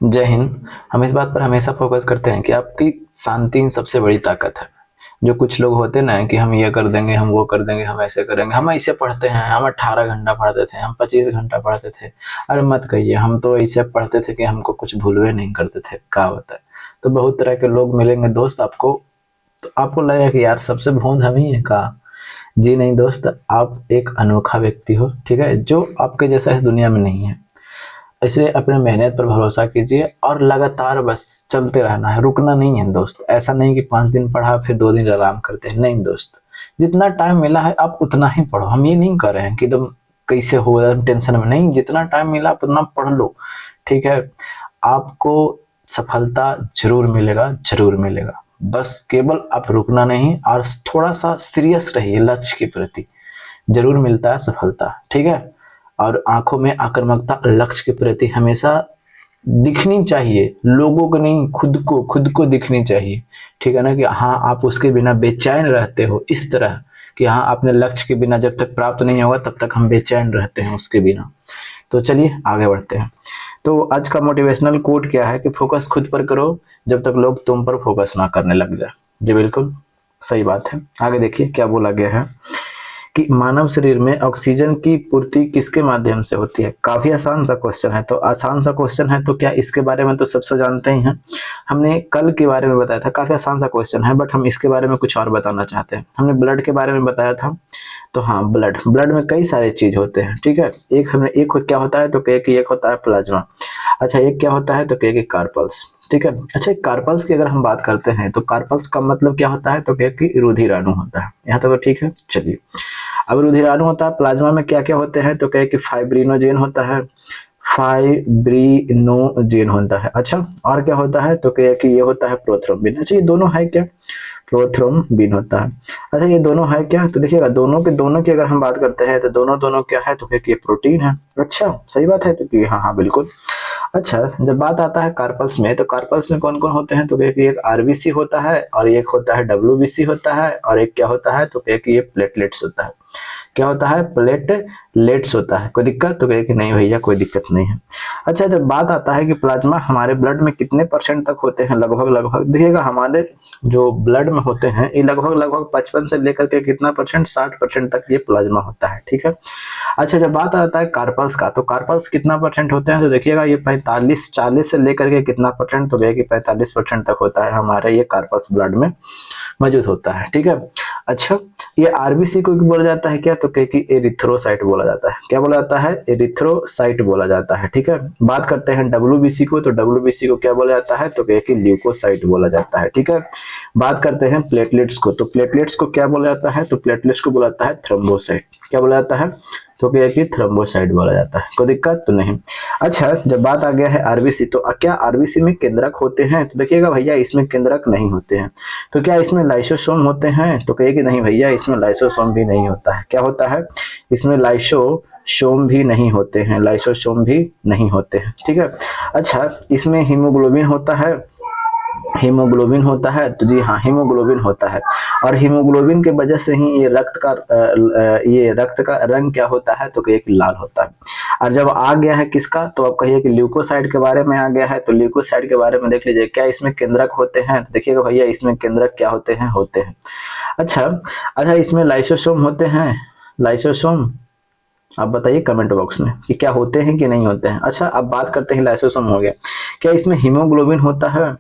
जय हिंद। हम इस बात पर हमेशा फोकस करते हैं कि आपकी शांति सबसे बड़ी ताकत है। जो कुछ लोग होते हैं ना कि हम ये कर देंगे, हम वो कर देंगे, हम ऐसे करेंगे, हम ऐसे पढ़ते हैं, हम 18 घंटा पढ़ते थे, हम 25 घंटा पढ़ते थे। अरे मत कहिए, हम तो ऐसे पढ़ते थे कि हमको कुछ भूलवे नहीं करते थे, क्या होता है। तो बहुत तरह के लोग मिलेंगे दोस्त आपको। तो आपको लगेगा कि यार सबसे भोंद हम ही है का। जी नहीं दोस्त, आप एक अनोखा व्यक्ति हो, ठीक है, जो आपके जैसा इस दुनिया में नहीं है। इसलिए अपने मेहनत पर भरोसा कीजिए और लगातार बस चलते रहना है, रुकना नहीं है दोस्त। ऐसा नहीं कि 5 दिन पढ़ा फिर 2 दिन आराम करते हैं, नहीं दोस्त। जितना टाइम मिला है आप उतना ही पढ़ो। हम ये नहीं कर रहे हैं कि तुम कैसे हो एकदम टेंशन में, नहीं, जितना टाइम मिला आप उतना पढ़ लो, ठीक है। आपको सफलता जरूर मिलेगा, जरूर मिलेगा। बस केवल आप रुकना नहीं और थोड़ा सा सीरियस रहिए लक्ष्य के प्रति। जरूर मिलता है सफलता, ठीक है। और आंखों में आक्रामकता लक्ष्य के प्रति हमेशा दिखनी चाहिए, लोगों को नहीं, खुद को दिखनी चाहिए, ठीक है ना। कि हाँ आप उसके बिना बेचैन रहते हो, इस तरह कि हाँ अपने लक्ष्य के बिना जब तक प्राप्त नहीं होगा तब तक हम बेचैन रहते हैं उसके बिना। तो चलिए आगे बढ़ते हैं। तो आज का मोटिवेशनल कोट क्या है कि फोकस खुद पर करो जब तक लोग तुम पर फोकस ना करने लग जाए। जी बिल्कुल सही बात है। आगे देखिए क्या बोला गया है कि मानव शरीर में ऑक्सीजन की पूर्ति किसके माध्यम से होती है। काफी आसान सा क्वेश्चन है, तो आसान सा क्वेश्चन है तो क्या इसके बारे में तो सबसे जानते ही हैं। हमने कल के बारे में बताया था, काफी आसान सा क्वेश्चन है, बट हम इसके बारे में कुछ और बताना चाहते हैं। हमने ब्लड के बारे में बताया था। तो हाँ, ब्लड ब्लड में कई सारे चीज होते हैं, ठीक है। एक क्या होता है तो कहे कि एक होता है प्लाज्मा। अच्छा, एक क्या होता है तो कहे कि कार्पल्स, ठीक है। अच्छा, कार्पल्स की अगर हम बात करते हैं तो कार्पल्स का मतलब क्या होता है तो कहे कि रुधिराणु होता है। यहाँ तक तो ठीक है। चलिए, अब रुधिराणु होता है, प्लाज्मा में क्या क्या होते हैं तो कहे कि फाइब्रिनोजेन होता है, फाइब्रिनोजेन होता है। अच्छा, और क्या होता है तो कहे कि ये होता है प्रोथ्रोम्बिन। अच्छा, ये दोनों है क्या, प्रोथ्रोम्बिन होता है। अच्छा, ये दोनों है क्या तो देखिएगा, दोनों की अगर हम बात करते हैं तो दोनों दोनों क्या है तो ये प्रोटीन है। अच्छा, सही बात है तो कि हाँ हाँ बिल्कुल। अच्छा, जब बात आता है कार्पल्स में तो कार्पल्स में कौन कौन होते हैं तो एक आरबीसी होता है और एक होता है डब्ल्यूबीसी होता है और एक क्या होता है तो एक ये प्लेटलेट्स होता है। क्या होता है, प्लेटलेट्स होता है। कोई दिक्कत तो कहे कि नहीं भैया कोई दिक्कत नहीं है। अच्छा, जब बात आता है कि प्लाज्मा हमारे ब्लड में कितने परसेंट तक होते हैं, लगभग लगभग देखिएगा हमारे जो ब्लड में होते हैं ये लगभग लगभग 55 से लेकर के कितना परसेंट, 60% तक ये प्लाज्मा होता है, ठीक है। अच्छा, जब बात आता है कार्पल्स का तो कार्पल्स कितना परसेंट होते हैं तो देखिएगा ये 45 40 से लेकर के कितना परसेंट तो कि 45% तक होता है हमारे ये कार्पल्स ब्लड में मौजूद होता है, ठीक है। अच्छा, ये आरबीसी को बोला जाता है क्या तो कि एरिथ्रोसाइट बोला जाता है। क्या बोला जाता है, एरिथ्रोसाइट बोला जाता है, ठीक है। बात करते हैं डब्ल्यूबीसी को तो डब्ल्यूबीसी को क्या बोला जाता है तो कि ल्यूकोसाइट बोला जाता है, ठीक है। बात करते हैं प्लेटलेट्स को तो प्लेटलेट्स को क्या बोला जाता है तो प्लेटलेट्स को बोला जाता है थ्रोम्बोसाइट। क्या बोला जाता है तो कि थ्रोम्बोसाइट बोला जाता है। कोई दिक्कत तो नहीं। अच्छा, जब बात आ गया है आरबीसी तो क्या आरबीसी में केंद्रक होते हैं तो देखिएगा भैया इसमें केंद्रक नहीं होते हैं। तो क्या इसमें लाइसोसोम होते हैं तो कहिए कि नहीं भैया इसमें लाइसोसोम भी नहीं होता है। क्या होता है, इसमें लाइसोसोम भी नहीं होते हैं, लाइसोसोम भी नहीं होते हैं, ठीक है। अच्छा, इसमें हीमोग्लोबिन होता है, हीमोग्लोबिन होता है तो जी हाँ हीमोग्लोबिन होता है। और हीमोग्लोबिन के वजह से ही ये रक्त का रंग क्या होता है तो एक लाल होता है। और जब आ गया है किसका तो आप कहिए कि ल्यूकोसाइट के बारे में आ गया है तो ल्यूकोसाइट के बारे में देख लीजिए, क्या इसमें केंद्रक होते हैं तो देखिएगा भैया इसमें केंद्रक क्या होते हैं, होते हैं। अच्छा, अच्छा इसमें लाइसोसोम होते हैं, लाइसोसोम आप बताइए कमेंट बॉक्स में कि क्या होते हैं कि नहीं होते हैं। अच्छा, अब बात करते हैं लाइसोसोम हो गया, क्या इसमें हीमोग्लोबिन होता है।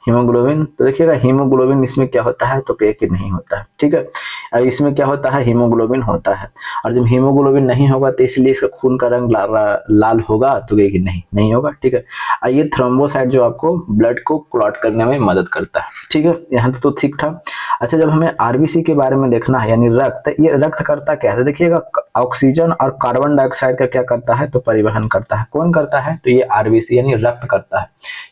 हीमोग्लोबिन तो देखिएगा हीमोग्लोबिन इसमें क्या होता है तो कि नहीं होता है, ठीक है। अब इसमें क्या होता है, हीमोग्लोबिन होता है। और जब हीमोग्लोबिन नहीं होगा तो इसलिए इसका खून का रंग लाल होगा तो कि नहीं नहीं होगा, ठीक है। और ये थ्रोम्बोसाइट जो आपको ब्लड को क्लॉट करने में मदद करता है, ठीक है। यहाँ तो ठीक था। अच्छा, जब हमें आरबीसी के बारे में देखना है यानी रक्त, ये रक्त करता क्या है देखिएगा, ऑक्सीजन और कार्बन डाइऑक्साइड का क्या करता है तो परिवहन करता है। कौन करता है तो ये आरबीसी यानी रक्त करता है,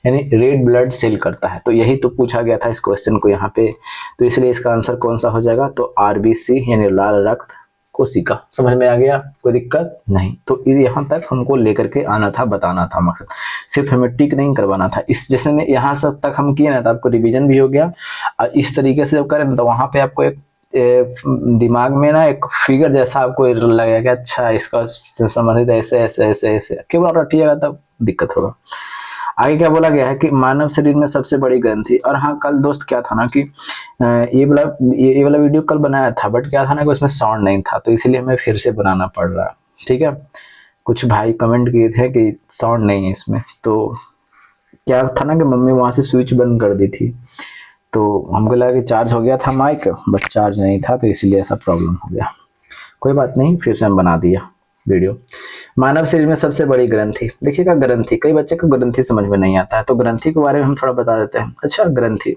यानी रेड ब्लड सेल करता है। तो यही तो पूछा गया था इस क्वेश्चन को यहाँ पे, तो इसलिए इसका आंसर कौन सा हो जाएगा तो आरबीसी यानी लाल रक्त कोशिका। समझ में आ गया, कोई दिक्कत नहीं। तो यहाँ तक हमको लेकर के आना था, बताना था मकसद, सिर्फ हमें टिक नहीं करवाना था। इस जैसे में यहाँ से तक हम किए ना तो आपको रिवीजन भी हो गया। और इस तरीके से जब करें तो वहां पे आपको एक दिमाग में ना एक फिगर जैसा आपको लगेगा कि अच्छा इसका संबंधित ऐसे ऐसे ऐसे ऐसे, केवल रटिएगा तब दिक्कत होगा। आगे क्या बोला गया है कि मानव शरीर में सबसे बड़ी ग्रंथि। और हाँ, कल दोस्त क्या था ना कि ये वाला वीडियो कल बनाया था, बट क्या था ना कि उसमें साउंड नहीं था, तो इसीलिए हमें फिर से बनाना पड़ रहा है। ठीक है, कुछ भाई कमेंट किए थे कि साउंड नहीं है इसमें, तो क्या था ना कि मम्मी वहां से स्विच बंद कर दी थी, तो हमको लगा कि चार्ज हो गया था माइक, बट चार्ज नहीं था, तो इसलिए ऐसा प्रॉब्लम हो गया। कोई बात नहीं, फिर से हम बना दिया वीडियो। मानव शरीर में सबसे बड़ी ग्रंथि, देखिएगा ग्रंथि, कई बच्चे को ग्रंथि समझ में नहीं आता है, तो ग्रंथि के बारे में हम थोड़ा बता देते हैं। अच्छा, ग्रंथि,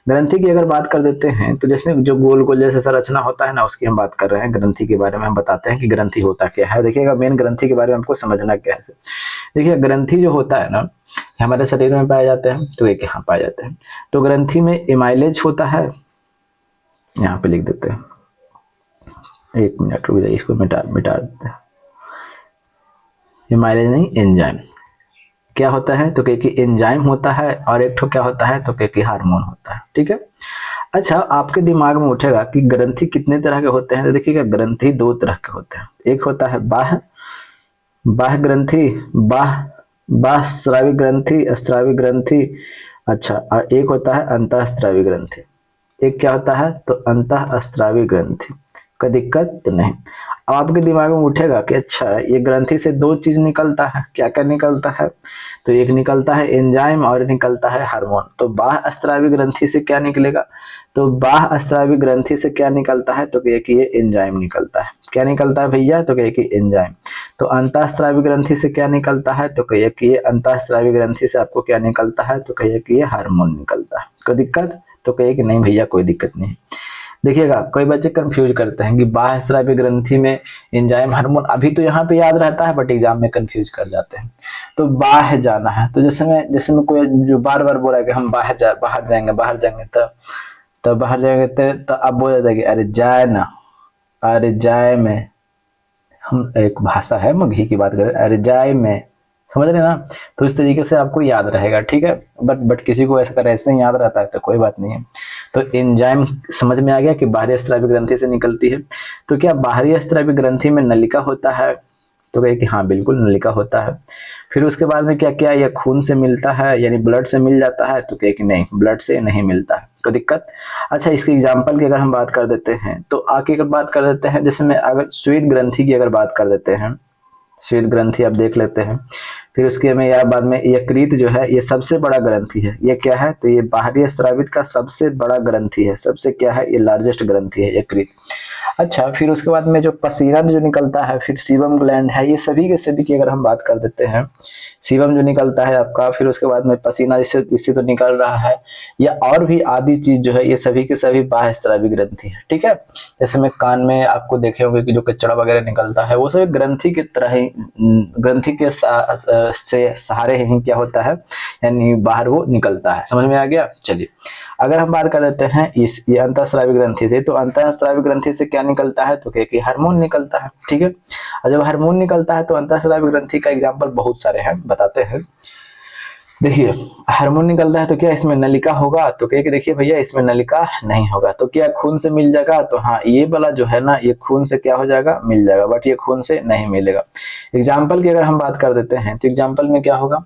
ग्रंथि की अगर बात कर देते हैं तो जैसे जो गोल गोल जैसे संरचना होता है ना, उसकी हम बात कर रहे हैं। ग्रंथि के बारे में हम बताते हैं कि ग्रंथि होता क्या है। देखिएगा मेन ग्रंथि के बारे में हमको समझना क्या है। देखिए ग्रंथि जो होता है ना, हमारे शरीर में पाए जाते हैं, तो एक यहाँ पाए जाते हैं। तो ग्रंथि में इमाइलेज होता है, यहाँ पे लिख देते हैं, 1 मिनट रुक जाइए, इसको मिटा मिटा देते हैं। इमाइलेज नहीं, एंजाइम। क्या होता है तो कि एंजाइम होता है, और एक ठो क्या होता है तो कि हार्मोन होता है। ठीक है। अच्छा, आपके दिमाग में उठेगा कि ग्रंथि कितने तरह के होते हैं, तो देखिएगा ग्रंथि 2 तरह के होते हैं। एक होता है बाह्य बाह्य ग्रंथि, बाह्य स्रावी ग्रंथि, स्रावी ग्रंथि। अच्छा, और एक होता है अंतःस्रावी ग्रंथि। एक क्या होता है तो अंतःस्रावी ग्रंथि। कोई दिक्कत तो नहीं। अब आपके दिमाग में उठेगा कि अच्छा, ये ग्रंथि से 2 चीज निकलता है, क्या क्या निकलता है, तो एक निकलता है एंजाइम और निकलता है हार्मोन। तो बाह्य स्रावी ग्रंथि से क्या निकलेगा, तो बाह्य स्रावी ग्रंथि से क्या निकलता है तो कि ये एंजाइम निकलता है। क्या निकलता है भैया तो कि एंजाइम। तो अंतःस्रावी ग्रंथि से क्या निकलता है तो कहिए कि ये अंतःस्रावी ग्रंथि से आपको क्या निकलता है तो कहिए कि ये हार्मोन निकलता है। कोई दिक्कत तो कहिए कि नहीं भैया कोई दिक्कत नहीं। देखिएगा कोई बच्चे कंफ्यूज करते हैं कि बाह्य स्रावी ग्रंथि में एंजाइम हार्मोन, अभी तो यहाँ पे याद रहता है बट एग्जाम में कंफ्यूज कर जाते हैं। तो बाह्य जाना है, तो जैसे में कोई जो बार बार बोल रहा है कि हम बाहर जाएंगे तो बाहर जाएंगे तो अब बोल देते कि अरे जाए ना, अरे जाए में, हम एक भाषा है मगही की बात करें, अरे जाए में, समझ रहे ना। तो इस तरीके से आपको याद रहेगा। ठीक है, बट किसी को ऐसे ही याद रहता है तो कोई बात नहीं है। तो एंजाइम समझ में आ गया कि बाहरी स्रावी ग्रंथि से निकलती है। तो क्या बाहरी स्रावी ग्रंथि में नलिका होता है तो कहे कि हाँ बिल्कुल नलिका होता है। फिर उसके बाद में क्या क्या, यह खून से मिलता है यानी ब्लड से मिल जाता है तो कहे कि नहीं, ब्लड से नहीं मिलता है, कोई दिक्कत। अच्छा, इसके एग्जाम्पल की अगर हम बात कर देते हैं तो आगे अगर बात कर देते हैं, जैसे में अगर श्वेत ग्रंथि की अगर बात कर देते हैं, श्वेत ग्रंथि आप देख लेते हैं। फिर उसके में या बाद में यकृत जो है, ये सबसे बड़ा ग्रंथि है। ये क्या है तो ये बाहरी स्रावित का सबसे बड़ा ग्रंथि है, सबसे क्या है, ये लार्जेस्ट ग्रंथि है यकृत। अच्छा, फिर उसके बाद में जो पसीना जो निकलता है, फिर सीबम ग्लैंड है, ये सभी के सभी की अगर हम बात कर देते हैं, सीबम जो निकलता है आपका, फिर उसके बाद में पसीना इससे तो निकल रहा है, या और भी आदि चीज जो है, ये सभी के सभी बाह्य स्रावी ग्रंथि है। ठीक है, जैसे में कान में आपको देखे होंगे कि जो कचड़ा वगैरह निकलता है, वो सब ग्रंथि की तरह ही, ग्रंथि के से सहारे ही क्या होता है, यानी बाहर वो निकलता है। समझ में आ गया। चलिए, अगर हम बात कर देते हैं ये अंतःस्रावी ग्रंथि से, तो अंतःस्रावी ग्रंथि से क्या निकलता है तो कि हार्मोन निकलता है। ठीक है, और जब हार्मोन निकलता है तो अंतःस्रावी ग्रंथि का एग्जाम्पल बहुत सारे हैं, बताते हैं। देखिए, हार्मोन निकलता है तो क्या इसमें नलिका होगा तो क्या कि देखिए भैया इसमें नलिका नहीं होगा। तो क्या खून से मिल जाएगा तो हाँ, ये वाला जो है ना, ये खून से क्या हो जाएगा, मिल जाएगा, बट ये खून से नहीं मिलेगा। एग्जाम्पल की अगर हम बात कर देते हैं तो एग्जाम्पल में क्या होगा,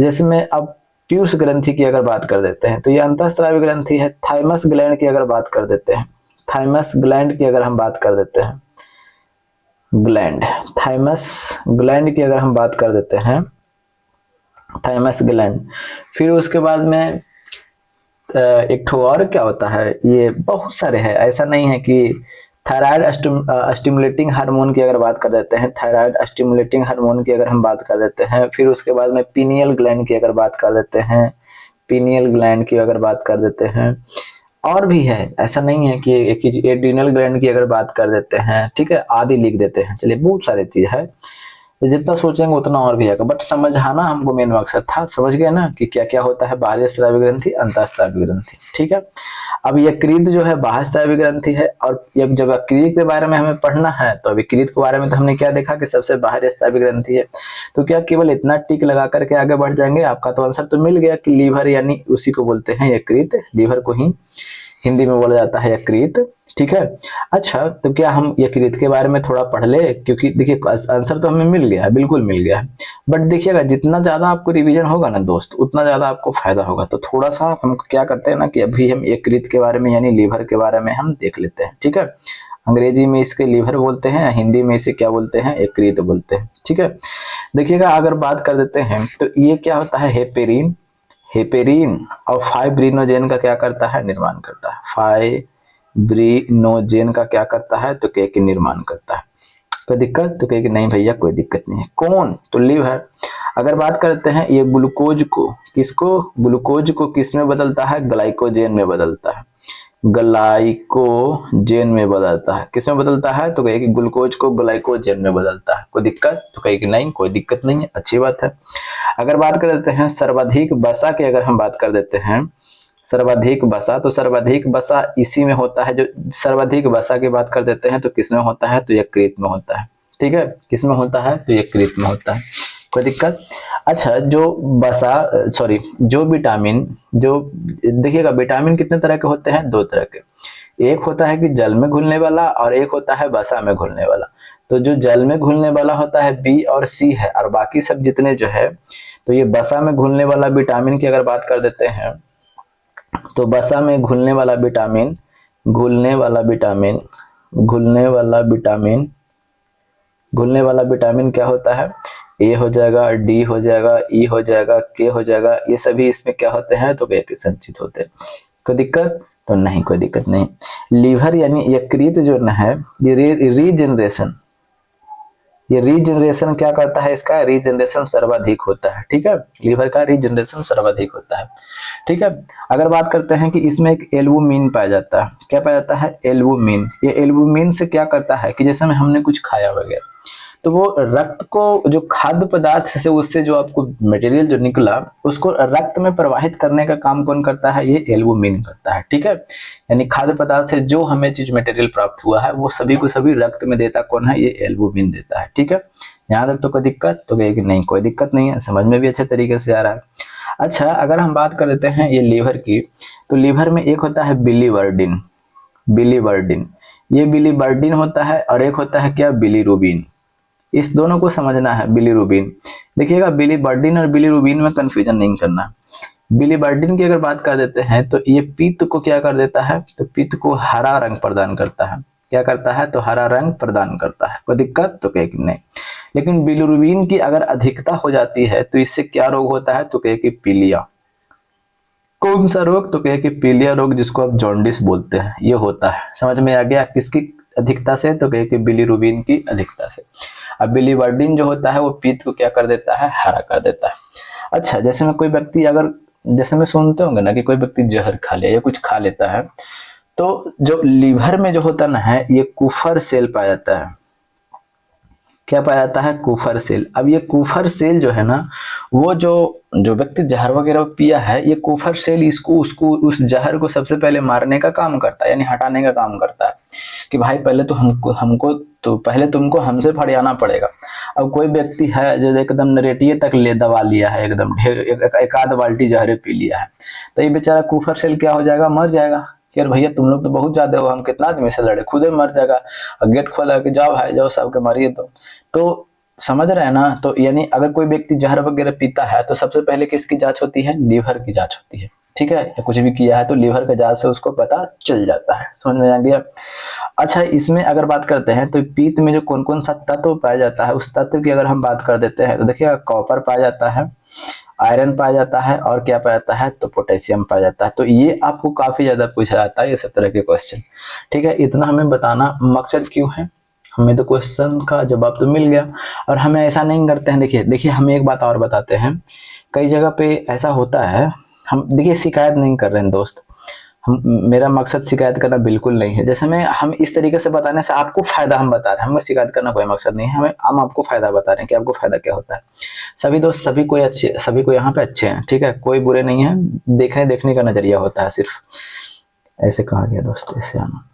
जैसे में अब पीयूष ग्रंथि की अगर बात कर देते हैं तो ये अंतःस्रावी ग्रंथि है। थाइमस ग्लैंड की अगर बात कर देते हैं, थाइमस ग्लैंड की अगर हम बात कर देते हैं, ग्लैंड, थाइमस ग्लैंड की अगर हम बात कर देते हैं, थाइमस ग्लैंड। फिर उसके बाद में एक ठो और क्या होता है, ये बहुत सारे हैं, ऐसा नहीं है कि थायराइड स्टिमुलेटिंग हार्मोन की अगर बात कर देते हैं, थायराइड स्टिमुलेटिंग हार्मोन की अगर हम बात कर देते हैं, फिर उसके बाद में पीनियल ग्लैंड की अगर बात कर देते हैं, पीनियल ग्लैंड की अगर बात कर देते हैं, और भी है, ऐसा नहीं है कि एड्रिनल ग्लैंड की अगर बात कर देते हैं, ठीक है, आदि लिख देते हैं। चलिए, बहुत सारे चीज है, जितना सोचेंगे उतना और भी आएगा, बट समझाना हमको मेन मकसद था। समझ गए ना कि क्या क्या होता है बाह्य स्रावी ग्रंथि, अंतःस्रावी ग्रंथि। ठीक है, अब यकृत जो है बाह्य स्रावी ग्रंथि है, और जब यकृत के बारे में हमें पढ़ना है तो अभी यकृत के बारे में तो हमने क्या देखा कि सबसे बाह्य स्रावी ग्रंथि है। तो क्या केवल इतना टिक लगा करके आगे बढ़ जाएंगे, आपका तो आंसर तो मिल गया कि लीवर, यानी उसी को बोलते हैं यकृत, लीवर को ही हिंदी में बोला जाता है यकृत। ठीक है। अच्छा, तो क्या हम यकृत के बारे में थोड़ा पढ़ ले, क्योंकि देखिए आंसर तो हमें मिल गया है, बिल्कुल मिल गया है, बट देखिएगा जितना ज्यादा आपको रिवीजन होगा ना दोस्त, उतना ज्यादा आपको फायदा होगा। तो थोड़ा सा हम क्या करते हैं ना कि अभी हम यकृत के बारे में यानी लीवर के बारे में हम देख लेते हैं, ठीक है। अंग्रेजी में इसके लीवर बोलते हैं, हिंदी में इसे क्या बोलते हैं, यकृत बोलते हैं, ठीक है। देखिएगा अगर बात कर देते हैं तो ये क्या होता है, हेपेरिन, हेपेरिन और फाइब्रिनोजेन का क्या करता है, निर्माण करता है। फाइब्रिनोजेन का क्या करता है, तो क्या कि निर्माण करता है। कोई दिक्कत, तो कहे कि नहीं भैया कोई दिक्कत नहीं है। कौन, तो लीवर। अगर बात करते हैं ये ग्लूकोज को, किसको, ग्लूकोज को किस में बदलता है, ग्लाइकोजेन में बदलता है, ग्लाइकोजेन में बदलता है। किस में बदलता है, तो कहे कि ग्लूकोज को ग्लाइकोजेन में बदलता है। कोई दिक्कत, तो कहे कि नहीं कोई दिक्कत नहीं है, अच्छी बात है। अगर बात कर देते हैं सर्वाधिक वसा की, अगर हम बात कर देते हैं सर्वाधिक वसा, तो सर्वाधिक वसा इसी में होता है। जो सर्वाधिक वसा की बात कर देते हैं तो किस में होता है, तो यकृत में होता है, ठीक है। किस में होता है, तो यकृत में होता है। कोई दिक्कत। अच्छा, जो वसा सॉरी जो विटामिन, जो देखिएगा विटामिन कितने तरह के होते हैं, दो तरह के। एक होता है कि जल में घुलने वाला और एक होता है वसा में घुलने वाला। तो जो जल में घुलने वाला होता है बी और सी है, और बाकी सब जितने जो है, तो ये वसा में घुलने वाला विटामिन की अगर बात कर देते हैं तो वसा में घुलने वाला विटामिन, घुलने वाला विटामिन, घुलने वाला विटामिन, घुलने वाला विटामिन क्या होता है, ए हो जाएगा, डी हो जाएगा, ई हो जाएगा, के हो जाएगा, ये सभी इसमें क्या होते हैं, तो के संचित होते हैं। कोई दिक्कत, तो नहीं कोई दिक्कत नहीं। लीवर यानी यकृत जो न है, ये रीजनरेशन, ये रीजनरेशन क्या करता है, इसका रीजनरेशन सर्वाधिक होता है, ठीक है। लीवर का रीजनरेशन सर्वाधिक होता है, ठीक है। अगर बात करते हैं कि इसमें एक एल्बुमिन पाया जाता है, क्या पाया जाता है, एल्बुमिन। ये एल्बुमिन से क्या करता है कि जैसे में हमने कुछ खाया वगैरह, तो वो रक्त को, जो खाद्य पदार्थ से उससे जो आपको मटेरियल जो निकला, उसको रक्त में प्रवाहित करने का काम कौन करता है, ये एल्बुमिन करता है, ठीक है। यानी खाद्य पदार्थ से जो हमें चीज मटेरियल प्राप्त हुआ है वो सभी को सभी रक्त में देता कौन है, ये एल्बुमिन देता है, ठीक है। यहाँ तक तो कोई दिक्कत, तो कहे कि नहीं कोई दिक्कत नहीं है, समझ में भी अच्छे तरीके से आ रहा है। अच्छा, अगर हम बात कर लेते हैं ये लीवर की, तो लीवर में एक होता है बिलीवर्डिन, बिलीवर्डिन, ये बिलीवर्डिन होता है, और एक होता है क्या, बिलीरुबिन। इस दोनों को समझना है, बिलीरुबिन। देखिएगा बिलीवर्डिन और बिलीरुबिन में कंफ्यूजन नहीं करना। बिलीवर्डिन की अगर बात कर देते हैं तो ये पित्त को क्या कर देता है, तो पित्त को हरा रंग प्रदान करता है। क्या करता है, तो हरा रंग प्रदान करता है। कोई दिक्कत, तो कहे कि नहीं। लेकिन बिलीरुबिन की अगर अधिकता हो जाती है तो इससे क्या रोग होता है, तो कहे कि पीलिया। कौन सा रोग, तो कहे कि पीलिया रोग, जिसको आप जॉन्डिस बोलते हैं, ये होता है। समझ में आ गया, किसकी अधिकता से, तो कहे कि बिलीरुबिन की अधिकता से। अब बिलीवर्डिन जो होता है वो पित्त को क्या कर देता है, हरा कर देता है। अच्छा, जैसे में कोई व्यक्ति अगर, जैसे में सुनते होंगे ना कि कोई व्यक्ति जहर खा ले या कुछ खा लेता है, तो जो लीवर में जो होता ना है, ये कुफर सेल पाया जाता है। क्या पाया जाता है, कुफर सेल। अब ये कुफर सेल जो है ना, वो जो जो व्यक्ति जहर वगैरह पिया है, ये कुफर सेल इसको उसको उस जहर को सबसे पहले मारने का काम करता है, यानी हटाने का काम करता है कि भाई पहले तो हमको हमको तो पहले तुमको हमसे फरियाना पड़ेगा। अब कोई व्यक्ति है जो एकदम नरेटिए तक ले दवा लिया है, एकदम ढेर एक आध बाल्टी जहरे पी लिया है, तो ये बेचारा कुफर सेल क्या हो जाएगा, मर जाएगा कि यार भैया तुम लोग तो बहुत ज्यादा हो, हम कितना आदमी से लड़े, खुद ही मर जाएगा। और गेट खोला कि जाओ भाई जाओ, सबके मारिए। तो समझ रहे हैं ना। तो यानी अगर कोई व्यक्ति जहर वगैरह पीता है तो सबसे पहले किसकी जांच होती है, लीवर की जांच होती है, ठीक है। या कुछ भी किया है तो लीवर के जांच से उसको पता चल जाता है। समझ में आ गया। अच्छा, इसमें अगर बात करते हैं तो पीत में जो कौन कौन सा तत्व पाया जाता है, उस तत्व की अगर हम बात कर देते हैं तो देखिएगा कॉपर पाया जाता है, आयरन पाया जाता है, और क्या पाया जाता है, तो पोटेशियम पाया जाता है। तो ये आपको काफी ज्यादा पूछा जाता है ये सब तरह के क्वेश्चन, ठीक है। इतना हमें बताना मकसद क्यों है, हमें तो क्वेश्चन का जवाब तो मिल गया। और हमें ऐसा नहीं करते हैं, देखिए देखिए हमें एक बात और बताते हैं, कई जगह पे ऐसा होता है, हम देखिए शिकायत नहीं कर रहे हैं दोस्त, हम, मेरा मकसद शिकायत करना बिल्कुल नहीं है। जैसे मैं, हम इस तरीके से बताने से आपको फायदा हम बता रहे हैं, हमें शिकायत करना कोई मकसद नहीं है, हम आपको फायदा बता रहे हैं कि आपको फायदा क्या होता है। सभी दोस्त, सभी कोई अच्छे, सभी को यहाँ पे अच्छे हैं, ठीक है, कोई बुरे नहीं है। देखने का नजरिया होता है सिर्फ, ऐसे कहा गया दोस्त, ऐसे आना।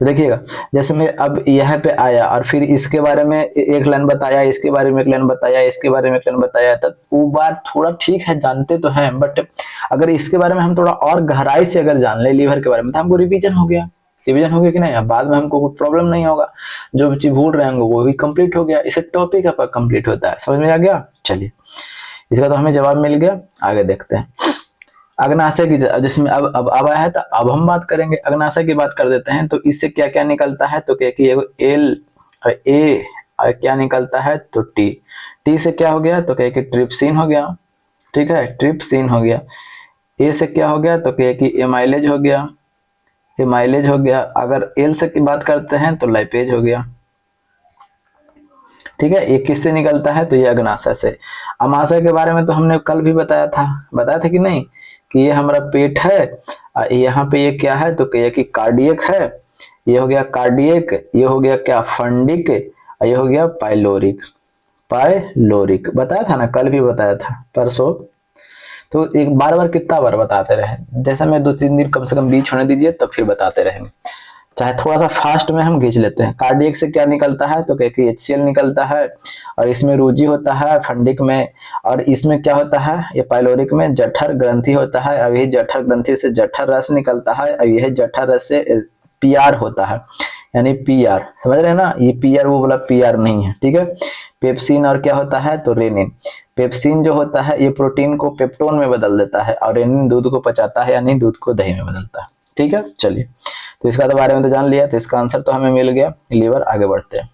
तो देखिएगा, जैसे मैं अब यहाँ पे आया और फिर इसके बारे में एक लाइन बताया, इसके बारे में एक लाइन बताया, इसके बारे में एक लाइन बताया, तब वो बात थोड़ा ठीक है, जानते तो हैं, बट अगर इसके बारे में हम थोड़ा और गहराई से अगर जान ले लीवर के बारे में, तो हमको रिवीजन हो गया, रिवीजन होगी कि नहीं, अब बाद में हमको कोई प्रॉब्लम नहीं होगा, जो बच्चे भूल रहे होंगे वो भी कंप्लीट हो गया, इससे टॉपिक आपका कंप्लीट होता है। समझ में आ गया? चलिए, इसका तो हमें जवाब मिल गया। आगे देखते हैं अग्नाशय की, जिसमें अब आया है तो अब हम बात करेंगे अग्नाशय की, बात कर देते हैं। तो इससे क्या क्या निकलता है, तो क्या कि एल ए, और क्या निकलता है तो टी, टी से क्या हो गया तो क्या कि ट्रिप्सिन हो गया, ठीक है, ट्रिप्सिन हो गया। ए से क्या हो गया तो क्या कि एमाइलेज हो गया, एमाइलेज हो गया। अगर एल से की बात करते हैं तो लाइपेज हो गया, ठीक है। ये किससे निकलता है तो ये अग्नाशय से। अमाशय के बारे में तो हमने कल भी बताया था कि नहीं, कि ये हमारा पेट है, यहाँ पे ये क्या है तो क्या कि कार्डियक है, ये हो गया कार्डियक, ये हो गया क्या फंडिक, ये हो गया पाइलोरिक, पाइलोरिक बताया था ना, कल भी बताया था परसों। तो एक बार बार कितना बार बताते रहे, जैसा मैं 2-3 दिन कम से कम बीच होने दीजिए तब फिर बताते रहेंगे, चाहे थोड़ा सा फास्ट में हम खींच लेते हैं। कार्डियक से क्या निकलता है तो क्या कि HCl निकलता है, और इसमें रूजी होता है फंडिक में, और इसमें क्या होता है ये पाइलोरिक में जठर ग्रंथि होता है। अब यही जठर ग्रंथि से जठर रस निकलता है, और यही जठर रस से पीआर होता है, यानी पीआर, समझ रहे हैं ना, ये पीआर वो बोला पीआर नहीं है, ठीक है। पेप्सिन और क्या होता है तो रेनिन, पेप्सिन जो होता है ये प्रोटीन को पेप्टोन में बदल देता है, और रेनिन दूध को पचाता है, यानी दूध को दही में बदलता है, ठीक है। चलिए, तो इसका तो बारे में तो जान लिया, तो इसका आंसर तो हमें मिल गया लीवर। आगे बढ़ते हैं,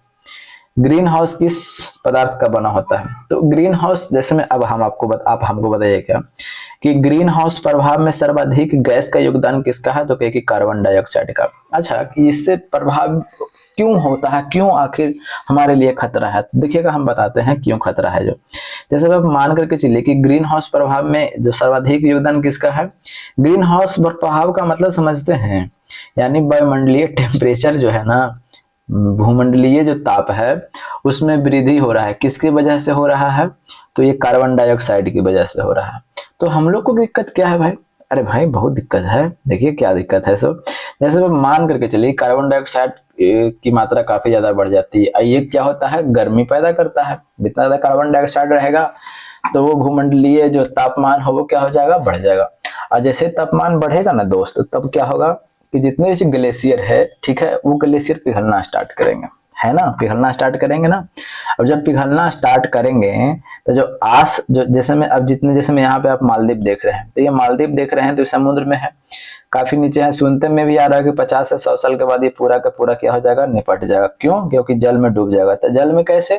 ग्रीन हाउस किस पदार्थ का बना होता है, तो ग्रीन हाउस जैसे में अब आप हमको बताइए क्या कि ग्रीन हाउस प्रभाव में सर्वाधिक गैस का योगदान किसका है तो कि कार्बन डाइऑक्साइड का। अच्छा, कि इससे प्रभाव क्यों होता है, क्यों आखिर हमारे लिए खतरा है, देखिएगा हम बताते हैं क्यों खतरा है। जो जैसे आप मान करके चलिए कि ग्रीन हाउस प्रभाव में जो सर्वाधिक योगदान किसका है, ग्रीन हाउस प्रभाव का मतलब समझते हैं, यानी वायुमंडलीय टेम्परेचर जो है ना, भूमंडलीय जो ताप है उसमें वृद्धि हो रहा है, किसकी वजह से हो रहा है तो ये कार्बन डाइऑक्साइड की वजह से हो रहा है। तो हम लोग को दिक्कत क्या है भाई, अरे भाई बहुत दिक्कत है, देखिए क्या दिक्कत है। सब जैसे वो मान करके चलिए कार्बन डाइऑक्साइड की मात्रा काफी ज्यादा बढ़ जाती है, ये क्या होता है गर्मी पैदा करता है, जितना ज्यादा कार्बन डाइऑक्साइड रहेगा तो वो भूमंडलीय जो तापमान हो वो क्या हो जाएगा बढ़ जाएगा। और जैसे तापमान बढ़ेगा ना दोस्त, तब क्या होगा कि जितने भी ग्लेशियर है, ठीक है, वो ग्लेशियर पिघलना स्टार्ट करेंगे, है ना, पिघलना स्टार्ट करेंगे ना। अब जब पिघलना स्टार्ट करेंगे तो जो जैसे में अब जितने जैसे में यहाँ पे आप मालदीव देख रहे हैं, तो ये मालदीव देख रहे हैं तो समुद्र में है, काफी नीचे है, सुनते में भी आ रहा है कि 50 से 100 साल के बाद ये पूरा का पूरा क्या हो जाएगा निपट जाएगा। क्यों? क्योंकि जल में डूब जाएगा। तो जल में कैसे,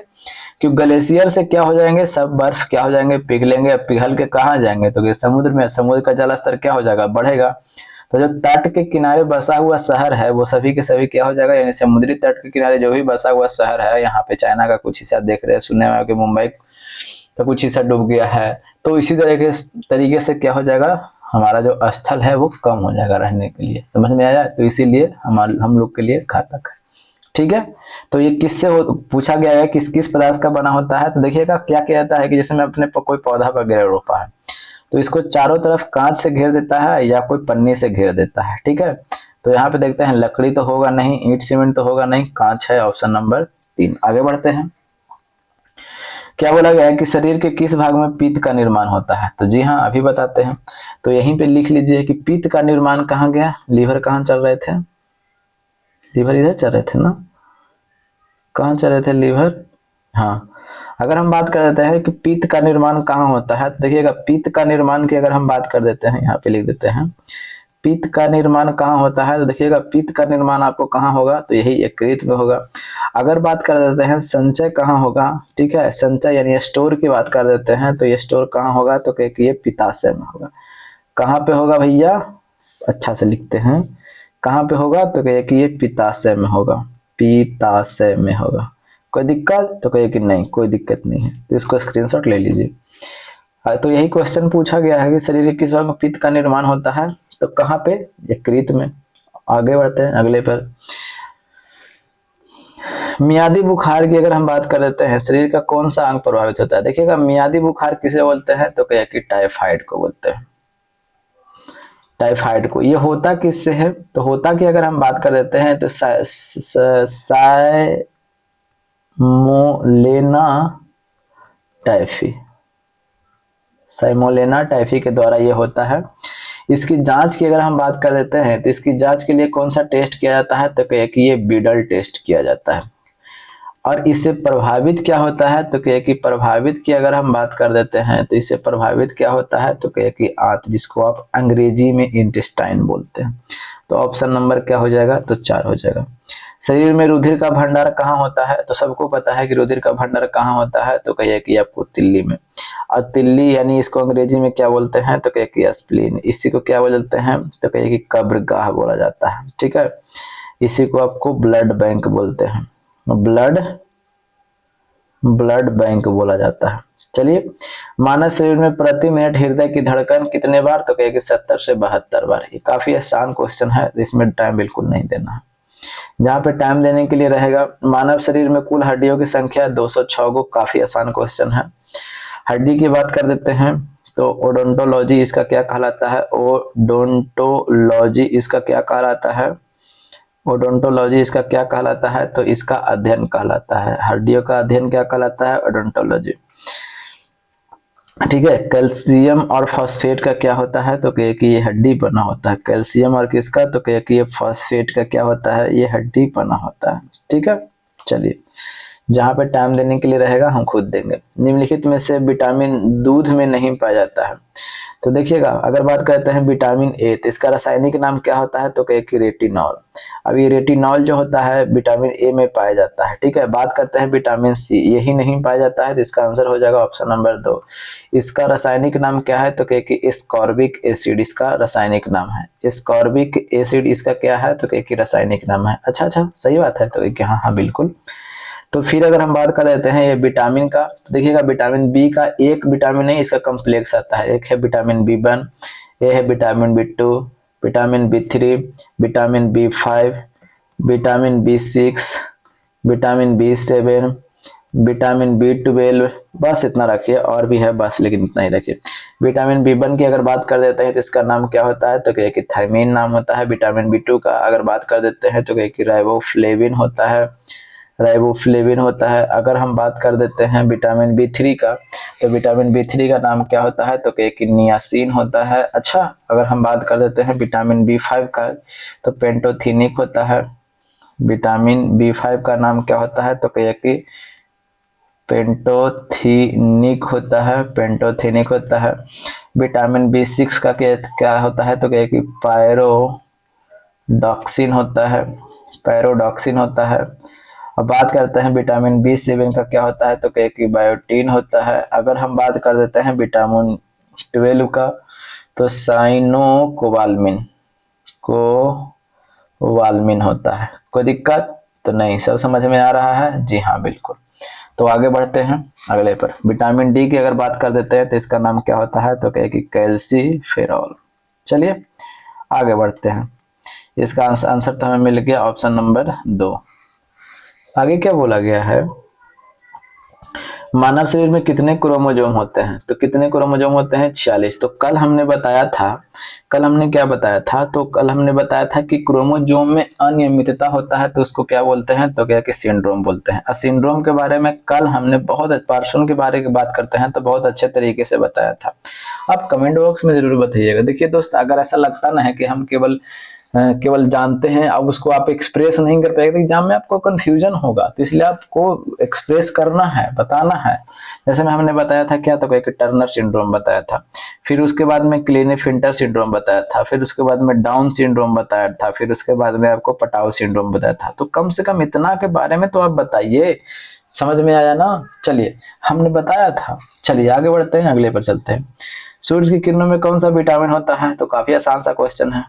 क्योंकि ग्लेशियर से क्या हो जाएंगे, सब बर्फ क्या हो जाएंगे पिघलेंगे, अब पिघल के कहाँ जाएंगे तो समुद्र में, समुद्र का जल स्तर क्या हो जाएगा बढ़ेगा। तो जो तट के किनारे बसा हुआ शहर है वो सभी के सभी क्या हो जाएगा, यानी समुद्री तट के किनारे जो भी बसा हुआ शहर है, यहाँ पे चाइना का कुछ हिस्सा देख रहे हैं, सुनने में कि मुंबई का कुछ हिस्सा डूब गया है, तो इसी तरीके से क्या हो जाएगा, हमारा जो स्थल है वो कम हो जाएगा रहने के लिए। समझ में आया? तो इसीलिए हम लोग के लिए घातक है, ठीक है। तो ये किससे पूछा गया है, किस किस पदार्थ का बना होता है, तो देखिएगा क्या कहता है कि जैसे मैं अपने कोई पौधा वगैरह रोपा है तो इसको चारों तरफ कांच से घेर देता है या कोई पन्नी से घेर देता है, ठीक है। तो यहाँ पे देखते हैं लकड़ी तो होगा नहीं, ईंट सीमेंट तो होगा नहीं, कांच है, ऑप्शन नंबर 3। आगे बढ़ते हैं, क्या बोला गया है कि शरीर के किस भाग में पित्त का निर्माण होता है, तो जी हाँ अभी बताते हैं। तो यहीं पे लिख लीजिए कि पित्त का निर्माण कहाँ गया, लीवर कहाँ चल रहे थे, लीवर इधर चल रहे थे ना, कहाँ चल रहे थे लीवर, हाँ। अगर हम बात कर देते हैं कि पित्त का निर्माण कहाँ होता है, तो देखिएगा पित्त का निर्माण की अगर हम बात कर देते हैं, यहाँ पे लिख देते हैं पित्त का निर्माण कहाँ होता है, तो देखिएगा पित्त का निर्माण आपको कहाँ होगा, तो यही यकृत में होगा। अगर बात कर देते हैं संचय कहाँ होगा, ठीक है, संचय यानी स्टोर की बात कर देते हैं, तो ये स्टोर कहाँ होगा, तो ये पित्ताशय में होगा। कहाँ पे होगा भैया, अच्छा से लिखते हैं, कहाँ पे होगा, तो ये पित्ताशय में होगा, पित्ताशय में होगा। कोई दिक्कत, तो कहिए कि नहीं कोई दिक्कत नहीं है, तो इसको स्क्रीनशॉट ले लीजिए। तो यही क्वेश्चन पूछा गया है कि शरीर के किस भाग में पित्त का निर्माण होता है, तो कहाँ पे, यकृत में। आगे बढ़ते हैं अगले पर, मियादी बुखार की अगर हम बात कर देते हैं, शरीर का कौन सा अंग प्रभावित होता है, देखिएगा मियादी बुखार किसे बोलते हैं, तो क्या कि टाइफाइड को बोलते हैं, टाइफाइड को। ये होता किससे है, तो होता कि अगर हम बात कर देते हैं तो साइमोलेना टाइफी, साइमोलेना टाइफी के द्वारा ये होता है। इसकी जांच की अगर हम बात कर देते हैं तो इसकी जांच के लिए कौन सा टेस्ट किया जाता है, तो कहिए कि ये बीडल टेस्ट किया जाता है। और इससे प्रभावित क्या होता है, तो कहिए कि प्रभावित की अगर हम बात कर देते हैं तो इससे प्रभावित क्या होता है, तो कहिए कि आंत, जिसको आप अंग्रेजी में इंटेस्टाइन बोलते हैं। तो ऑप्शन नंबर क्या हो जाएगा, तो 4 हो जाएगा। शरीर में रुधिर का भंडार कहाँ होता है, तो सबको पता है कि रुधिर का भंडार कहाँ होता है, तो कहिए कि आपको तिल्ली में। और तिल्ली यानी इसको अंग्रेजी में क्या बोलते हैं, तो कहिए कि स्प्लीन। इसी को क्या बोलते हैं, तो कहिए कि कब्रगाह बोला जाता है। ठीक है, इसी को आपको ब्लड बैंक बोलते हैं, ब्लड बैंक बोला जाता है। चलिए, मानव शरीर में प्रति मिनट हृदय की धड़कन कितने बार, तो कहिए कि 70 से 72 बार। ये काफी आसान क्वेश्चन है, इसमें टाइम बिल्कुल नहीं देना है। जहाँ पे टाइम देने के लिए रहेगा, मानव शरीर में कुल हड्डियों की संख्या 206 गो। काफी आसान क्वेश्चन है। हड्डी की बात कर देते हैं तो ओडोंटोलॉजी इसका क्या कहलाता है, ओडोंटोलॉजी इसका क्या कहलाता है, ओडोंटोलॉजी इसका क्या कहलाता है, तो इसका अध्ययन कहलाता है। हड्डियों का अध्ययन क्या कहलाता है, ओडोंटोलॉजी। ठीक है, कैल्शियम और फॉस्फेट का क्या होता है, तो कहिए कि ये हड्डी बना होता है। कैल्शियम और किसका, तो कहिए कि ये फॉस्फेट का क्या होता है, ये हड्डी बना होता है। ठीक है, चलिए, जहाँ पे टाइम देने के लिए रहेगा हम खुद देंगे। निम्नलिखित में से विटामिन दूध में नहीं पाया जाता है, तो देखिएगा, अगर बात करते हैं विटामिन ए, तो इसका रासायनिक नाम क्या होता है, तो कहिए कि रेटिनॉल। अब ये रेटिनॉल जो होता है विटामिन ए में पाया जाता है। ठीक है, बात करते हैं विटामिन सी, यही नहीं पाया जाता है, तो इसका आंसर हो जाएगा ऑप्शन नंबर 2। इसका रासायनिक नाम क्या है, तो कहिए कि एस्कॉर्बिक एसिड इसका रासायनिक नाम है। एस्कॉर्बिक एसिड इसका क्या है, तो कहिए कि रासायनिक नाम है। अच्छा, सही बात है, तो कहिए कि हाँ बिल्कुल। तो फिर अगर हम बात कर देते हैं ये विटामिन का, तो देखिएगा विटामिन बी का एक विटामिन नहीं, इसका कॉम्प्लेक्स आता है। एक है विटामिन बी1, ये है विटामिन बी2, विटामिन बी3, विटामिन बी5, विटामिन बी6, विटामिन बी7, विटामिन बी12, बस इतना रखिए। और भी है बस, लेकिन इतना ही रखिए। विटामिन बी1 की अगर बात कर देते हैं तो इसका नाम क्या होता है, तो कहिए कि थायमीन नाम होता है। विटामिन बी2 का अगर बात कर देते हैं तो कहिए कि राइबोफ्लेविन होता है, राइबोफ्लेविन होता है। अगर हम बात कर देते हैं विटामिन बी3 का, तो विटामिन बी3 का नाम क्या होता है, तो कहिए कि नियासिन होता है। अच्छा, अगर हम बात कर देते हैं विटामिन बी5 का, तो पेंटोथेनिक होता है। विटामिन बी5 का नाम क्या होता है, तो कहिए कि पेंटोथेनिक होता है, पेंटोथेनिक होता है। विटामिन बी6 का क्या होता है, तो कहिए कि पैरोडॉक्सिन होता है, पैरोडॉक्सिन होता है। अब बात करते हैं विटामिन बी7 का क्या होता है, तो कहिए कि बायोटीन होता है। अगर हम बात कर देते हैं विटामिन 12 का, तो साइनोकोबाल्मिन कोबाल्मिन होता है। कोई दिक्कत तो नहीं, सब समझ में आ रहा है, जी हाँ बिल्कुल। तो आगे बढ़ते हैं अगले पर। विटामिन डी की अगर बात कर देते हैं तो इसका नाम क्या होता है, तो कहिए कि कैल्सीफेरॉल। चलिए आगे बढ़ते हैं। इसका आंसर तो हमें मिल गया ऑप्शन नंबर 2। आगे क्या बोला गया है, मानव शरीर में कितने क्रोमोसोम होते हैं, तो कितने क्रोमोसोम होते हैं, 46। तो कल हमने बताया था, कल हमने क्या बताया था, तो कल हमने बताया था कि क्रोमोसोम में अनियमितता होता है तो उसको क्या बोलते हैं, तो क्या कि सिंड्रोम बोलते हैं। और सिंड्रोम के बारे में कल हमने बहुत पार्सन के बारे की बात करते हैं तो बहुत अच्छे तरीके से बताया था। आप कमेंट बॉक्स में जरूर बताइएगा। देखिए दोस्त, अगर ऐसा लगता ना है कि हम केवल जानते हैं, अब उसको आप एक्सप्रेस नहीं कर पाएंगे, एग्जाम में आपको कंफ्यूजन होगा, तो इसलिए आपको एक्सप्रेस करना है, बताना है। जैसे में हमने बताया था क्या, तो एक टर्नर सिंड्रोम बताया था, फिर उसके बाद में क्लिनेफिल्टर सिंड्रोम बताया था, फिर उसके बाद में डाउन सिंड्रोम बताया था, फिर उसके बाद में आपको पटाव सिंड्रोम बताया था। तो कम से कम इतना के बारे में तो आप बताइए, समझ में आया ना। चलिए, हमने बताया था। चलिए आगे बढ़ते हैं, अगले पर चलते हैं। सूरज की किरणों में कौन सा विटामिन होता है, तो काफी आसान सा क्वेश्चन है,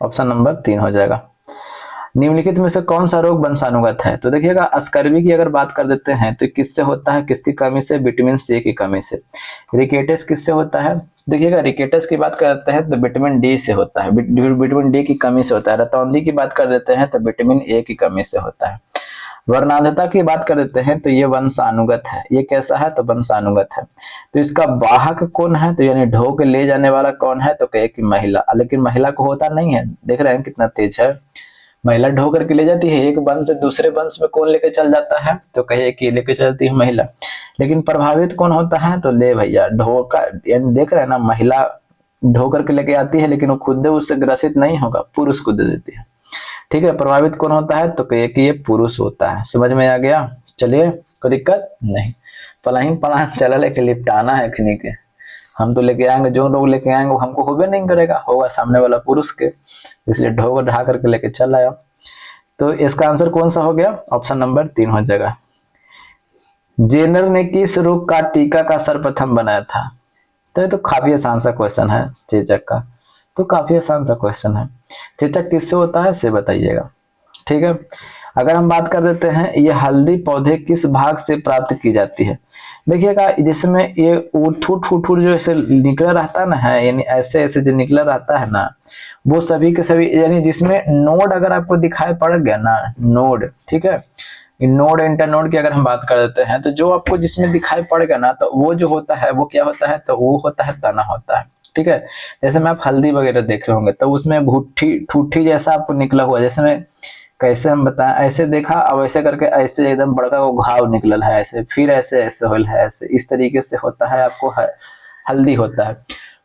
ऑप्शन नंबर 3 हो जाएगा। निम्नलिखित में से कौन सा रोग वंशानुगत है, तो देखिएगा स्कर्वी की अगर बात कर देते हैं तो किससे होता है, किसकी कमी से, विटामिन सी की कमी से। रिकेटस किससे होता है, देखिएगा रिकेटस की बात करते हैं तो विटामिन डी से होता है, विटामिन डी की कमी से होता है। रतौंधी की बात कर देते हैं तो विटामिन ए की कमी से होता है। वर्णांधता की बात कर देते हैं तो ये वंशानुगत है। ये कैसा है, तो वंशानुगत है। तो इसका वाहक कौन है, तो यानी ढो के ले जाने वाला कौन है, तो कहे कि महिला। लेकिन महिला को होता नहीं है, देख रहे हैं कितना तेज है, महिला ढो करके ले जाती है। एक वंश से दूसरे वंश में कौन लेके चल जाता है, तो कहिए कि लेके चलती है महिला। लेकिन प्रभावित कौन होता है, तो ले भैया ढो का, यानी देख रहे हैं ना, महिला ढो करके लेके आती है, लेकिन वो खुद उससे ग्रसित नहीं होगा, पुरुष को दे देती है। ठीक है, प्रभावित कौन होता है, तो कहिए कि ये पुरुष होता है। समझ में आ गया? चलिए, कोई दिक्कत नहीं। पलाही पलाह चला लेके लिपटाना है खनी के, हम तो लेके आएंगे, जो लोग लेके आएंगे वो हमको होबे नहीं करेगा, होगा सामने वाला पुरुष के, इसलिए ढो ढा करके लेके चल आया। तो इसका आंसर कौन सा हो गया, ऑप्शन नंबर 3 हो जाएगा। जेनर ने किस रोग का टीका का सर्वप्रथम बनाया था? तो ये तो काफी आसान सा क्वेश्चन है, चेचक का तो काफी आसान सा क्वेश्चन है। चेचक किससे होता है, से बताइएगा। ठीक है, अगर हम बात कर देते हैं, ये हल्दी पौधे किस भाग से प्राप्त की जाती है? देखिएगा, जिसमें ये थूट जो ऐसे निकला रहता है ना, है यानी ऐसे ऐसे जो निकला रहता है ना, वो सभी के सभी, यानी जिसमें नोड अगर आपको दिखाई पड़ गया ना, नोड, ठीक है, नोड इंटरनोड की अगर हम बात कर देते हैं, तो जो आपको जिसमें दिखाई पड़ेगा ना, तो वो जो होता है वो क्या होता है, तो वो होता है तना होता है। ठीक है, जैसे में आप हल्दी वगैरह देखे होंगे, तो उसमें भुट्ठी ठूठी जैसा आपको निकला हुआ, जैसे में कैसे हम बताएं, ऐसे देखा, अब ऐसे करके ऐसे एकदम बड़का वो घाव निकलल है, ऐसे फिर ऐसे ऐसे होल है, ऐसे इस तरीके से होता है, आपको हल्दी होता है।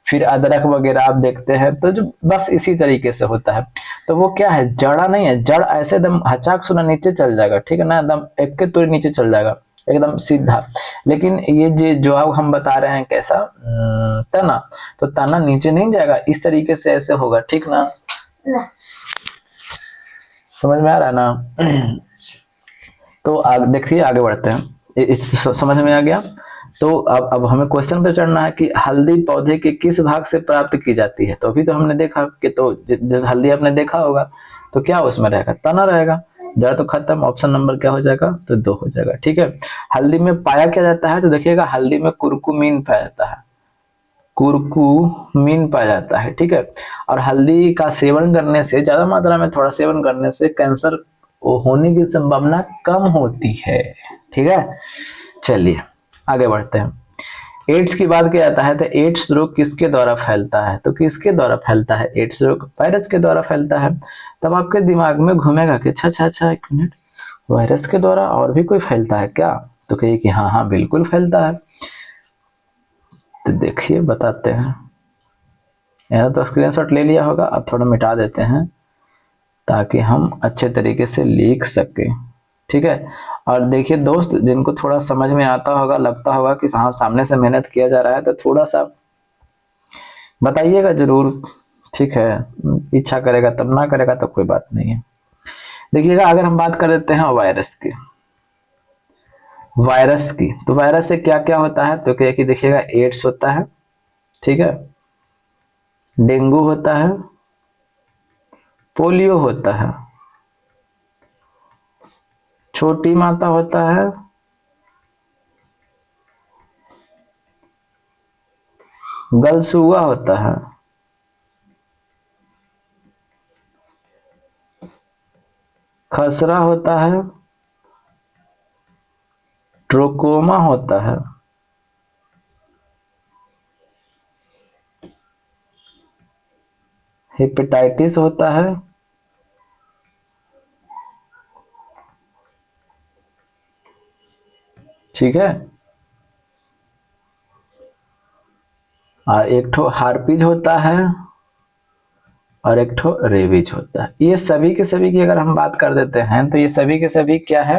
फिर अदरक वगैरह आप देखते हैं, तो जो बस इसी तरीके से होता है। तो वो क्या है, जड़ा नहीं है, जड़ ऐसे एकदम हचाक सुना नीचे चल जाएगा, ठीक है ना, एकदम एक के तुर नीचे चल जाएगा, एकदम सीधा। लेकिन ये जो अब हम बता रहे हैं कैसा, तना, तो तना नीचे नहीं जाएगा, इस तरीके से ऐसे होगा, ठीक ना? समझ में आ रहा है ना? तो देखिए, आगे बढ़ते हैं, समझ में आ गया। तो अब हमें क्वेश्चन पे चढ़ना है कि हल्दी पौधे के किस भाग से प्राप्त की जाती है। तो अभी तो हमने देखा कि तो हल्दी आपने देखा होगा, तो क्या उसमें रहेगा, तना रहेगा। जड़ तो खत्म, ऑप्शन नंबर क्या हो जाएगा, तो 2 हो जाएगा। ठीक है, हल्दी में पाया क्या जाता है, तो देखिएगा, हल्दी में कुरकुमीन पाया जाता है, कुरकुमीन पाया जाता है। ठीक है, और हल्दी का सेवन करने से, ज्यादा मात्रा में थोड़ा सेवन करने से कैंसर होने की संभावना कम होती है। ठीक है, चलिए आगे बढ़ते हैं। एड्स की बात किया जाता है, तो एड्स रोग किसके द्वारा फैलता है, तो किसके द्वारा फैलता है एड्स रोग, वायरस के द्वारा फैलता है। तब आपके दिमाग में घूमेगा कि अच्छा 1 मिनट, वायरस के द्वारा और भी कोई फैलता है क्या? तो कहिए कि हाँ हाँ बिल्कुल फैलता है। तो देखिए बताते हैं, यहाँ तो स्क्रीनशॉट ले लिया होगा, अब थोड़ा मिटा देते हैं ताकि हम अच्छे तरीके से लिख सके। ठीक है, और देखिए दोस्त, जिनको थोड़ा समझ में आता होगा, लगता होगा कि हाँ सामने से मेहनत किया जा रहा है, तो थोड़ा सा बताइएगा जरूर। ठीक है, इच्छा करेगा तब, ना करेगा तो कोई बात नहीं है। देखिएगा, अगर हम बात कर देते हैं वायरस की, तो वायरस से क्या क्या होता है, तो क्या कि देखिएगा, एड्स होता है, ठीक है, डेंगू होता है, पोलियो होता है, छोटी माता होता है, गलसुआ होता है, खसरा होता है, ट्रोकोमा होता है, हेपेटाइटिस होता है, ठीक है, एक ठो हार्पिज होता है, और एक ठो रेबीज होता है। ये सभी के सभी की अगर हम बात कर देते हैं, तो ये सभी के सभी क्या है,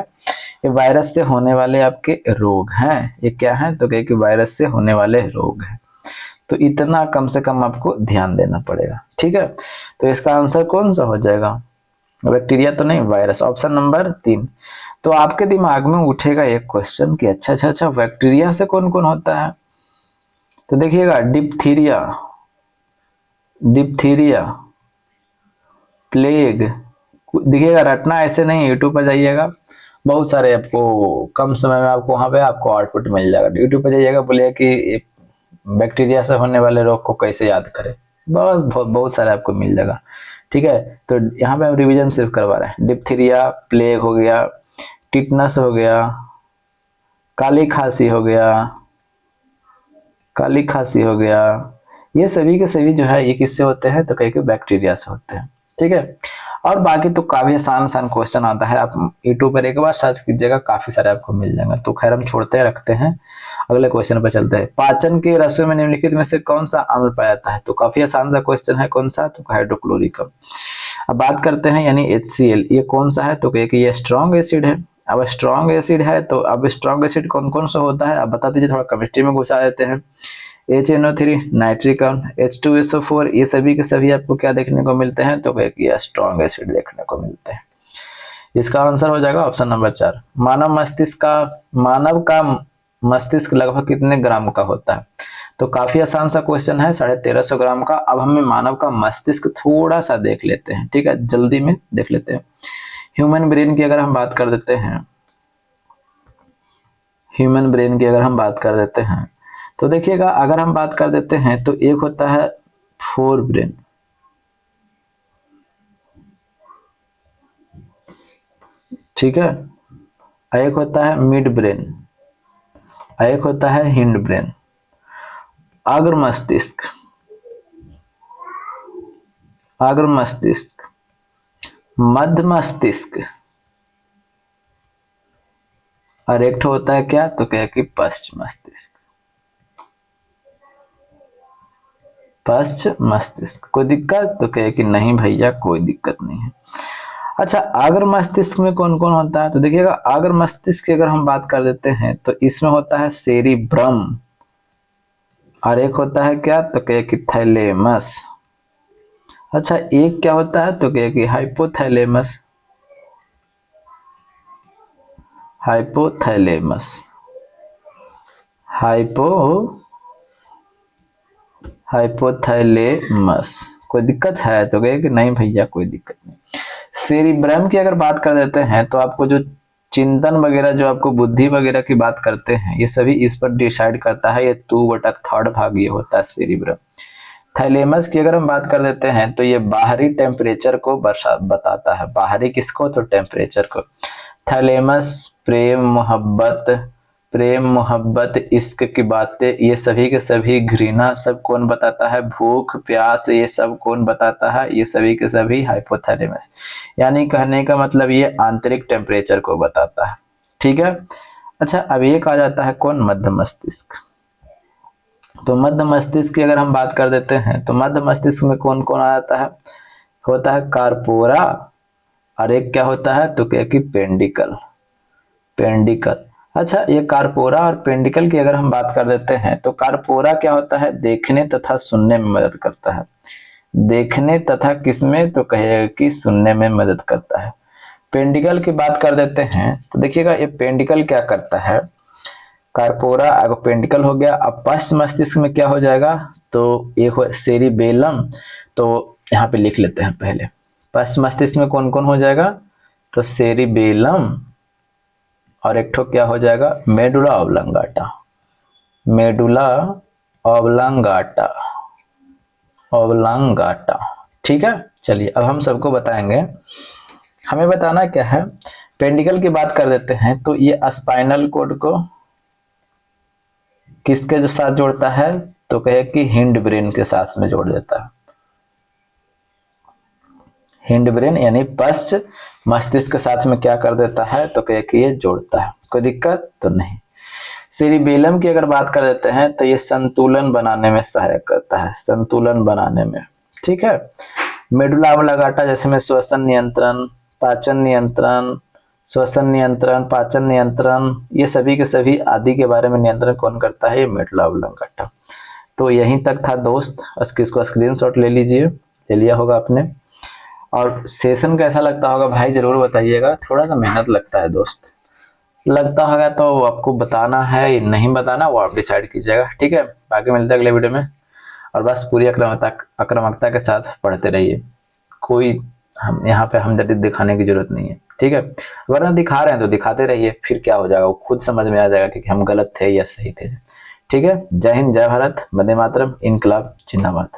ये वायरस से होने वाले आपके रोग हैं। ये क्या है, तो क्या कि वायरस से होने वाले रोग हैं। तो इतना कम से कम आपको ध्यान देना पड़ेगा। ठीक है, तो इसका आंसर कौन सा हो जाएगा, बैक्टीरिया तो नहीं, वायरस, ऑप्शन नंबर 3। तो आपके दिमाग में उठेगा एक क्वेश्चन कि अच्छा, बैक्टीरिया से कौन कौन होता है। तो देखिएगा, डिप्थीरिया, प्लेग, देखिएगा, रटना ऐसे नहीं, यूट्यूब पर जाइएगा, बहुत सारे आपको कम समय में आपको वहां पे आपको आउटपुट मिल जाएगा। यूट्यूब पर जाइएगा, बोलिए कि बैक्टीरिया से होने वाले रोग को कैसे याद करें, बस बहुत सारे आपको मिल जाएगा। ठीक है, तो यहाँ पे हम रिवीजन सिर्फ करवा रहे हैं। डिप्थीरिया, प्लेग हो गया, टिटनस हो गया, काली खांसी हो गया, ये सभी के सभी जो है ये किससे होते हैं, तो कहीं के बैक्टीरिया से होते हैं। ठीक है, और बाकी तो काफी आसान क्वेश्चन आता है, आप यूट्यूब पर एक बार सर्च कीजिएगा, काफी सारे आपको मिल जाएंगे। तो खैर हम छोड़ते रखते हैं, अगले क्वेश्चन पर चलते हैं। पाचन के रसों में निम्नलिखित में से कौन सा अम्ल पाया जाता है? तो काफी आसान सा क्वेश्चन है, कौन सा? तो हाइड्रोक्लोरिक अम्ल। अब बात करते हैं यानी HCl, ये कौन सा है? तो ये स्ट्रॉन्ग एसिड है। अब स्ट्रॉन्ग एसिड है तो अब स्ट्रॉन्ग एसिड कौन कौन सा होता है अब बता दीजिए, थोड़ा केमिस्ट्री में घुसा देते हैं। HNO3 नाइट्रिक अम्ल, H2SO4 ये सभी के सभी आपको क्या देखने को मिलते हैं? तो ये स्ट्रॉन्ग एसिड देखने को मिलते हैं। इसका आंसर हो जाएगा ऑप्शन नंबर 4। मानव का मस्तिष्क लगभग कितने ग्राम का होता है? तो काफी आसान सा क्वेश्चन है, 1350 ग्राम का। अब हमें मानव का मस्तिष्क थोड़ा सा देख लेते हैं, ठीक है, जल्दी में देख लेते हैं। ह्यूमन ब्रेन की अगर हम बात कर देते हैं, ह्यूमन ब्रेन की अगर हम बात कर देते हैं तो देखिएगा, अगर हम बात कर देते हैं तो एक होता है फोर ब्रेन, ठीक है, एक होता है मिड ब्रेन, एक होता है हिंड ब्रेन। अग्र मस्तिष्क, अग्र मस्तिष्क, मध्य मस्तिष्क और एक होता है क्या? तो क्या कि पश्च मस्तिष्क। पश्च मस्तिष्क कोई दिक्कत? तो क्या कि नहीं भैया कोई दिक्कत नहीं है। अच्छा, अग्र मस्तिष्क में कौन कौन होता है? तो देखिएगा, अग्र मस्तिष्क की अगर हम बात कर देते हैं तो इसमें होता है सेरिब्रम और एक होता है क्या? तो क्या कि थैलेमस। अच्छा, एक क्या होता है? तो क्या कि हाइपोथैलेमस, हाइपोथैलेमस, हाइपोथैलेमस। कोई दिक्कत है? तो कहे कि नहीं भैया कोई दिक्कत नहीं। सेरिब्रम की अगर बात कर देते हैं तो आपको जो चिंतन वगैरह, जो आपको बुद्धि वगैरह की बात करते हैं, ये सभी इस पर डिसाइड करता है। ये 2/3 भाग ये होता है सेरिब्रम। थैलेमस की अगर हम बात कर देते हैं तो ये बाहरी टेम्परेचर को बताता है। बाहरी किसको? तो टेम्परेचर को। थैलेमस प्रेम मोहब्बत इश्क की बातें, ये सभी के सभी घृणा सब कौन बताता है? भूख प्यास ये सब कौन बताता है? ये सभी के सभी हाइपोथैलेमस। यानी कहने का मतलब ये आंतरिक टेम्परेचर को बताता है, ठीक है। अच्छा, अब एक आ जाता है कौन? मध्य मस्तिष्क। तो मध्य मस्तिष्क की अगर हम बात कर देते हैं तो मध्य मस्तिष्क में कौन कौन आ जाता है? होता है कार्पोरा और एक क्या होता है? तो क्या कि पेंडिकल, पेंडिकल। अच्छा, ये कार्पोरा और पेंडिकल की अगर हम बात कर देते हैं तो कार्पोरा क्या होता है? देखने तथा सुनने में मदद करता है। देखने तथा किसमें? तो कहेगा कि सुनने में मदद करता है। पेंडिकल की बात कर देते हैं तो देखिएगा, ये पेंडिकल क्या करता है? कार्पोरा अगर पेंडिकल हो गया। अब पश्च मस्तिष्क में क्या हो जाएगा? तो एक हो सेरिबेलम। तो यहाँ पे लिख लेते हैं पहले, पश्च मस्तिष्क में कौन कौन हो जाएगा? तो सेरिबेलम और एक ठो क्या हो जाएगा? Medulla oblongata, medulla oblongata, oblongata, ठीक है। चलिए अब हम सबको बताएंगे। हमें बताना क्या है? पेंडिकल की बात कर देते हैं तो ये स्पाइनल कोड को किसके जो साथ जोड़ता है? तो कहे कि हिंड ब्रेन के साथ में जोड़ देता है। हिंड ब्रेन यानी पश्च मस्तिष्क के साथ में क्या कर देता है? तो कहे कि ये जोड़ता है। कोई दिक्कत तो नहीं। सेरिबेलम की अगर बात कर देते हैं तो ये संतुलन बनाने में सहायक करता है, संतुलन बनाने में, ठीक है। मेडुला ऑब्लांगाटा जैसे में श्वसन नियंत्रण, पाचन नियंत्रण, श्वसन नियंत्रण, पाचन नियंत्रण, ये सभी के सभी आदि के बारे में नियंत्रण कौन करता है? ये मेडुला ऑब्लांगाटा। तो यहीं तक था दोस्त, इसको स्क्रीनशॉट ले लीजिए, ले लिया होगा आपने। और सेशन कैसा लगता होगा भाई जरूर बताइएगा। थोड़ा सा मेहनत लगता है दोस्त, लगता होगा तो आपको बताना है नहीं बताना वो आप डिसाइड कीजिएगा, ठीक है। बाकी मिलते हैं अगले वीडियो में। और बस पूरी आक्रामकता के साथ पढ़ते रहिए। कोई हम यहाँ पे हमदर्दी दिखाने की जरूरत नहीं है, ठीक है। वरना दिखा रहे हैं तो दिखाते रहिए, फिर क्या हो जाएगा वो खुद समझ में आ जाएगा कि हम गलत थे या सही थे, ठीक है। जय हिंद, जय भारत, वंदे मातरम, इनकलाब जिंदाबाद।